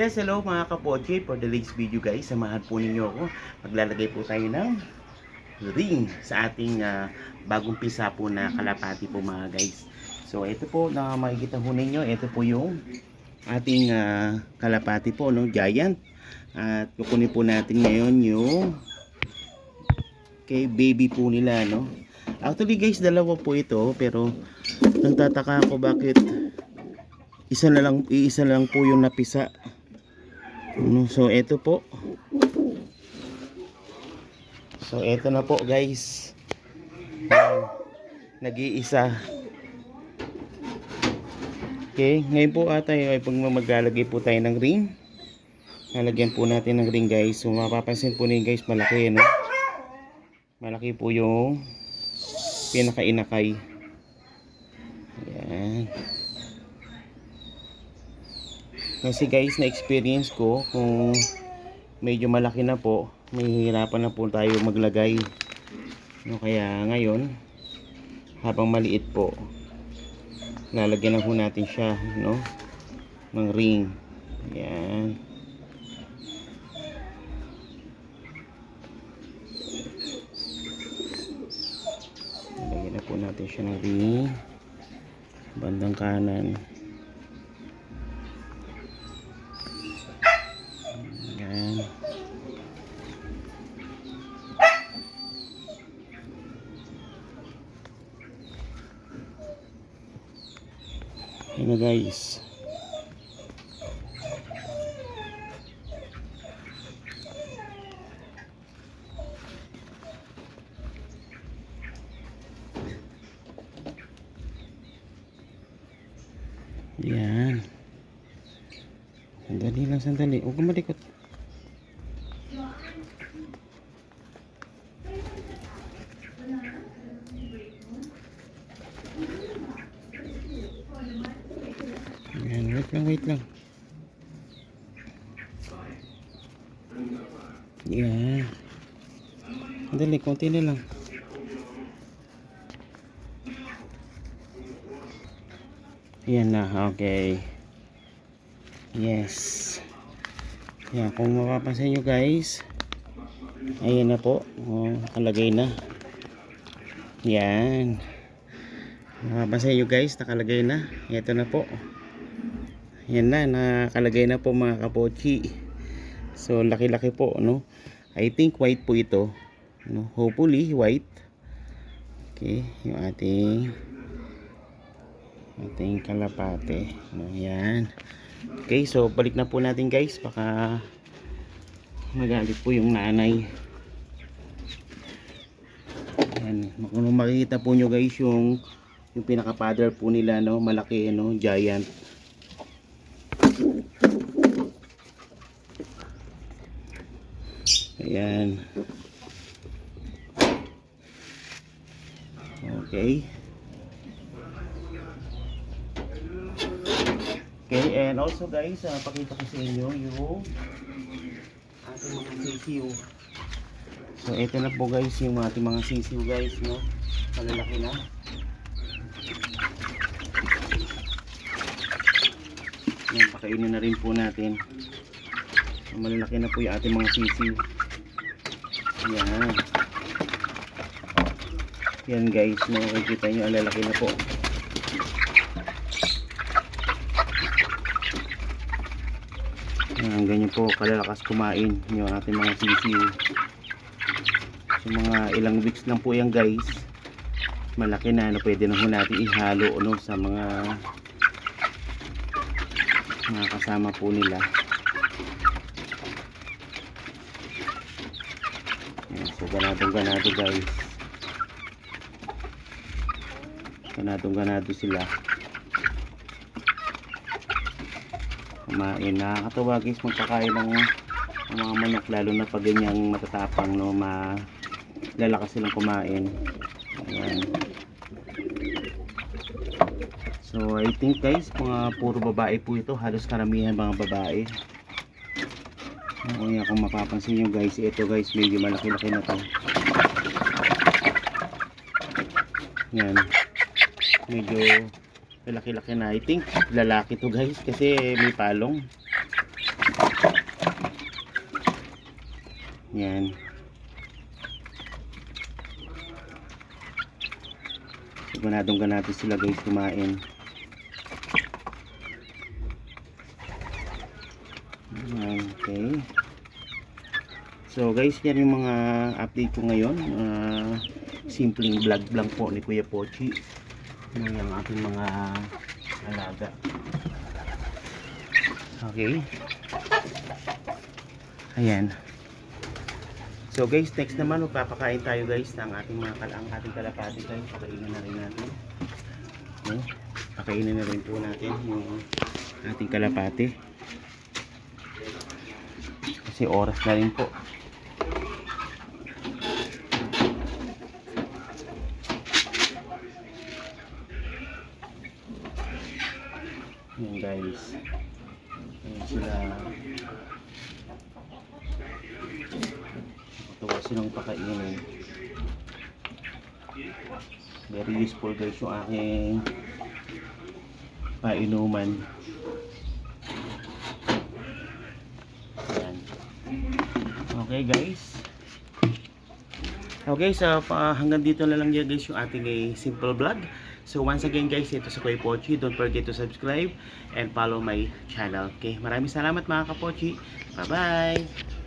Yes, hello mga kapoche. For the latest video guys, samahan po ninyo ako. Maglalagay po tayo ng ring sa ating bagong pisa po na kalapati po mga guys. So ito po na makikita po ninyo, ito po yung ating kalapati po, no, giant. At kukunin po natin ngayon yung kay baby po nila, no. Actually guys, dalawa po ito, pero nagtataka ako bakit iisa lang po yung napisa. So ito po. So ito na po guys. Nag-iisa. Okay, ngayon po tayo ay pag maglalagay po tayo ng ring. Lalagyan po natin ng ring guys. So mapapansin po niyo guys, malaki, no? Malaki po yung pinaka-inakay. Ayan. Kasi guys, na-experience ko kung medyo malaki na po, mahihirapan na po tayo maglagay. No, kaya ngayon, habang maliit po, lalagyan na po natin siya, no, ng ring. Ayan. Lalagyan na po natin siya ng ring. Bandang kanan. Ayan na guys. Ayan. Sandali lang, sandali. Huwag kang malikot. Ayan, wait lang. Ayan. Sandali, konti na lang. Ayan na, okay. Yes. Ayan, kung mapapansin nyo guys, ayan na po. Nakalagay na. Ayan. Mapapansin nyo guys, nakalagay na. Ito na po. Ayan na, nakalagay na po mga kapochi. So, laki-laki po, no? I think white po ito. No? Hopefully, white. Okay, yung ating kalapate. No, ayan. Okay, so balik na po natin guys. Baka magalit po yung nanay. Ayan. Kung makikita po nyo guys yung pinaka-father po nila, no? Malaki, no? Giant. Ayan. Okay. Okay, and also guys, pakita ko sa inyo yung ating mga sisiw. So ito na po guys yung ating mga sisiw guys, no? Malalaki na. Yan, pakainin na rin po natin. Malalaki na po yung ating mga sisiw. Yan. Yan guys, no? Makikita nyo, ang lalaki na po. Yan, ganyan po kalalakas kumain yung ating mga sisiw. So mga ilang weeks lang po yan guys, malaki na, no? Pwede na po natin ihalo, no? Sa mga kasama po nila. Yan, so ganado guys, ganado sila kumain. Nakakatawa guys magpakain ng mga manok, lalo na pag ganyang matatapang, no? Lalakas silang kumain. Ayan. So I think guys, mga puro babae po ito, halos karamihan mga babae. Kung mapapansin nyo guys, ito guys medyo malaki-laki na to. Yan, medyo malaki-laki na. I think lalaki to guys kasi may palong. Yan. Ganadong-ganado sila guys kumain. Okay. So guys, yan yung mga update ko ngayon. Simpleng vlog lang po ni Kuya Pochi ng yung ating mga alaga. Okay. Ayan. So guys, next naman magpapakain tayo guys ng ating ating kalapati guys. Pakainin na rin natin. Okay. Pakainin na rin po natin yung ating kalapati. Kasi oras na rin po. Yan guys. Ayan sila. Natuwa silang pakainin. Very useful guys yung aking painuman. Ayan. Okay guys. Okay, so hanggang dito na lang yan guys yung ating simple vlog. So once again guys, ito sa Kuya Pochi. Don't forget to subscribe and follow my channel. Okay, maraming salamat mga kapochi. Bye bye!